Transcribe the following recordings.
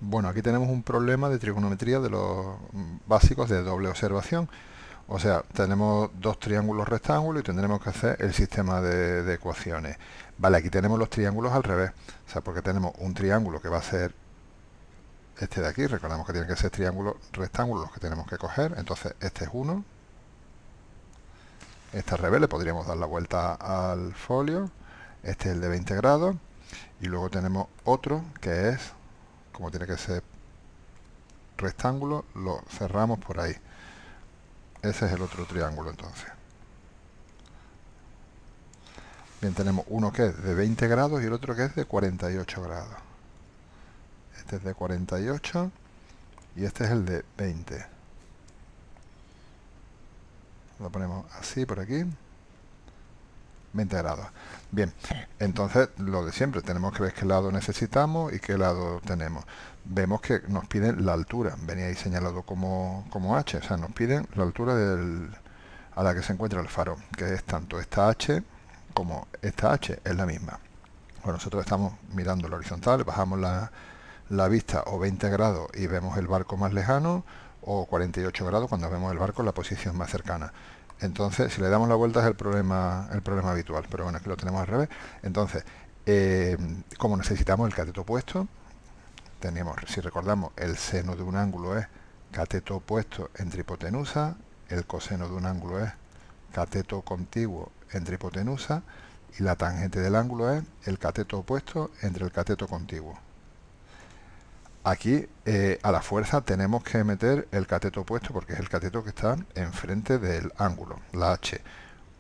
Bueno, aquí tenemos un problema de trigonometría de los básicos de doble observación. O sea, tenemos dos triángulos rectángulos y tendremos que hacer el sistema de ecuaciones. Vale, aquí tenemos los triángulos al revés. O sea, porque tenemos un triángulo que va a ser este de aquí. Recordamos que tienen que ser triángulos rectángulos los que tenemos que coger. Entonces, este es uno. Este al revés, le podríamos dar la vuelta al folio. Este es el de 20 grados. Y luego tenemos otro que es, como tiene que ser rectángulo, lo cerramos por ahí. Ese es el otro triángulo entonces. Bien, tenemos uno que es de 20 grados y el otro que es de 48 grados. Este es de 48 y este es el de 20. Lo ponemos así por aquí. 20 grados. Bien, entonces lo de siempre, tenemos que ver qué lado necesitamos y qué lado tenemos. Vemos que nos piden la altura, venía ahí señalado como H, o sea, nos piden la altura a la que se encuentra el faro, que es tanto esta H como esta H, es la misma. Bueno, nosotros estamos mirando la horizontal, bajamos la vista o 20 grados y vemos el barco más lejano, o 48 grados cuando vemos el barco en la posición más cercana. Entonces, si le damos la vuelta es el problema habitual, pero bueno, aquí lo tenemos al revés. Entonces, como necesitamos el cateto opuesto, tenemos, si recordamos, el seno de un ángulo es cateto opuesto entre hipotenusa, el coseno de un ángulo es cateto contiguo entre hipotenusa, y la tangente del ángulo es el cateto opuesto entre el cateto contiguo. Aquí a la fuerza tenemos que meter el cateto opuesto porque es el cateto que está enfrente del ángulo, la H.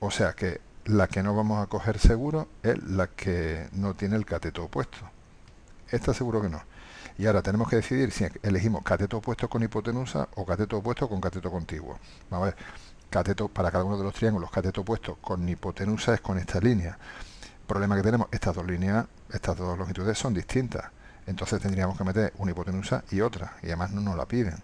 O sea que la que no vamos a coger seguro es la que no tiene el cateto opuesto. Esta seguro que no. Y ahora tenemos que decidir si elegimos cateto opuesto con hipotenusa o cateto opuesto con cateto contiguo. Vamos a ver, cateto para cada uno de los triángulos, cateto opuesto con hipotenusa es con esta línea. Problema que tenemos, estas dos líneas, estas dos longitudes son distintas. Entonces tendríamos que meter una hipotenusa y otra, y además no nos la piden.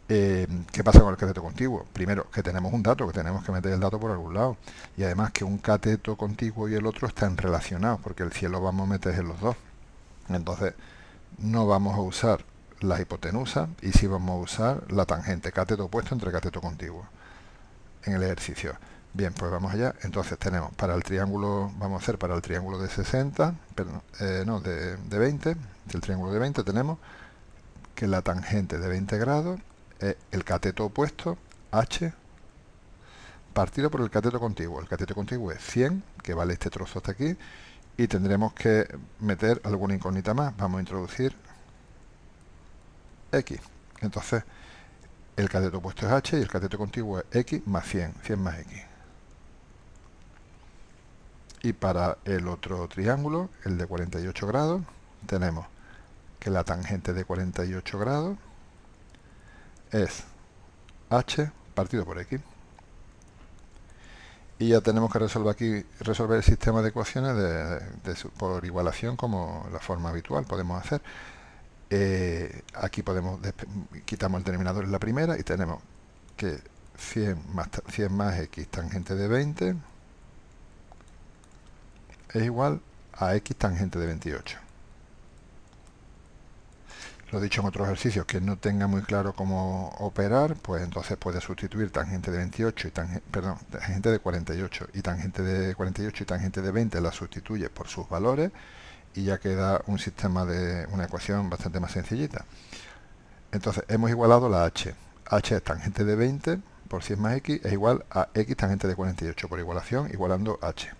¿Qué pasa con el cateto contiguo? Primero, que tenemos un dato, que tenemos que meter el dato por algún lado. Y además que un cateto contiguo y el otro están relacionados, porque el cielo vamos a meter en los dos. Entonces, no vamos a usar la hipotenusa y sí vamos a usar la tangente, cateto opuesto entre cateto contiguo, en el ejercicio. Bien, pues vamos allá. Entonces tenemos para el triángulo, vamos a hacer para el triángulo de 60, perdón, no, de 20, del triángulo de 20 tenemos que la tangente de 20 grados es el cateto opuesto, H, partido por el cateto contiguo. El cateto contiguo es 100, que vale este trozo hasta aquí, y tendremos que meter alguna incógnita más. Vamos a introducir X. Entonces, el cateto opuesto es H y el cateto contiguo es X más 100, 100 más X. Y para el otro triángulo, el de 48 grados, tenemos que la tangente de 48 grados es H partido por X. Y ya tenemos que resolver el sistema de ecuaciones por igualación como la forma habitual podemos hacer. Aquí quitamos el denominador en la primera y tenemos que 100 más X tangente de 20 es igual a X tangente de 28. Lo dicho en otros ejercicios, que no tenga muy claro cómo operar, pues entonces puede sustituir tangente de 28 y tangente de 48 y tangente de 48 y tangente de 20 la sustituye por sus valores y ya queda un sistema de una ecuación bastante más sencillita. Entonces hemos igualado la h. H es tangente de 20 por 100 más x es igual a x tangente de 48 por igualación, igualando h.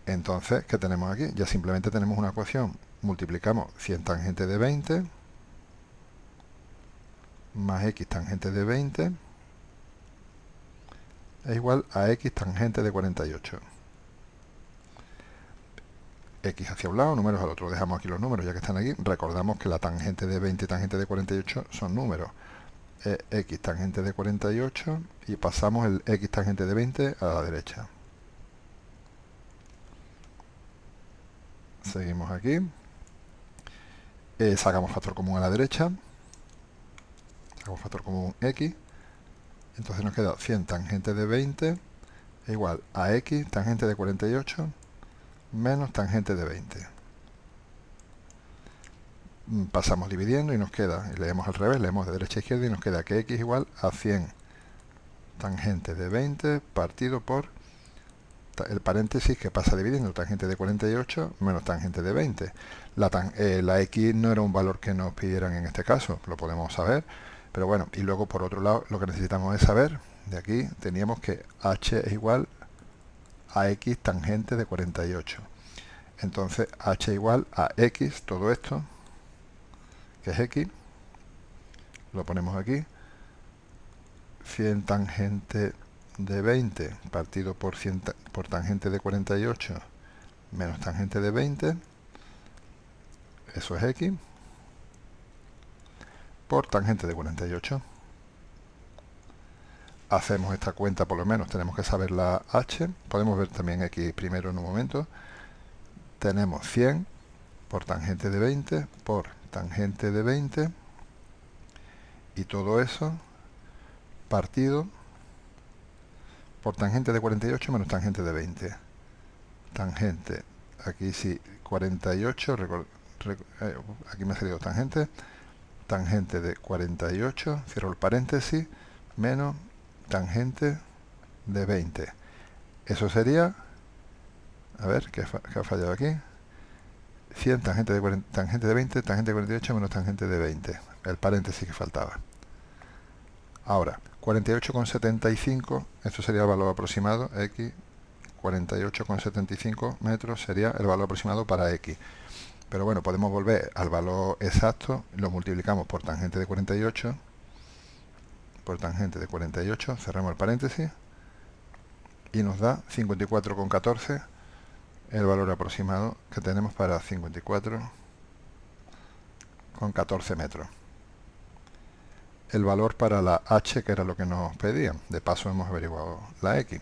Entonces, ¿qué tenemos aquí? Ya simplemente tenemos una ecuación. Multiplicamos 100 tangente de 20 más x tangente de 20 es igual a x tangente de 48. X hacia un lado, números al otro. Dejamos aquí los números ya que están aquí. Recordamos que la tangente de 20 y tangente de 48 son números. X tangente de 48 y pasamos el x tangente de 20 a la derecha. Seguimos aquí. Sacamos factor común a la derecha. Sacamos factor común x. Entonces nos queda 100 tangente de 20 es igual a x tangente de 48 menos tangente de 20. pasamos dividiendo y nos queda, y leemos al revés, leemos de derecha a izquierda y nos queda que x igual a 100 tangente de 20 partido por el paréntesis que pasa dividiendo tangente de 48 menos tangente de 20. La x no era un valor que nos pidieran en este caso, lo podemos saber, pero bueno, y luego por otro lado lo que necesitamos es saber, de aquí teníamos que h es igual a x tangente de 48. Entonces h igual a x, todo esto, que es x, lo ponemos aquí, 100 tangente de 20 partido por tangente de 48 menos tangente de 20, eso es x, por tangente de 48. Hacemos esta cuenta, por lo menos tenemos que saber la h, podemos ver también x primero en un momento. Tenemos 100 por tangente de 20 por tangente de 20 y todo eso partido por tangente de 48 menos tangente de 20. Tangente, aquí sí, 48, aquí me ha salido tangente, tangente de 48, cierro el paréntesis, menos tangente de 20. Eso sería, a ver, ¿qué ha fallado aquí? 100 tangente de 20, tangente de 48 menos tangente de 20. El paréntesis que faltaba. Ahora, 48,75, esto sería el valor aproximado, x, 48,75 metros sería el valor aproximado para x. Pero bueno, podemos volver al valor exacto, lo multiplicamos por tangente de 48, cerramos el paréntesis, y nos da 54,14 el valor aproximado que tenemos para 54,14 metros. El valor para la h, que era lo que nos pedían. De paso hemos averiguado la x.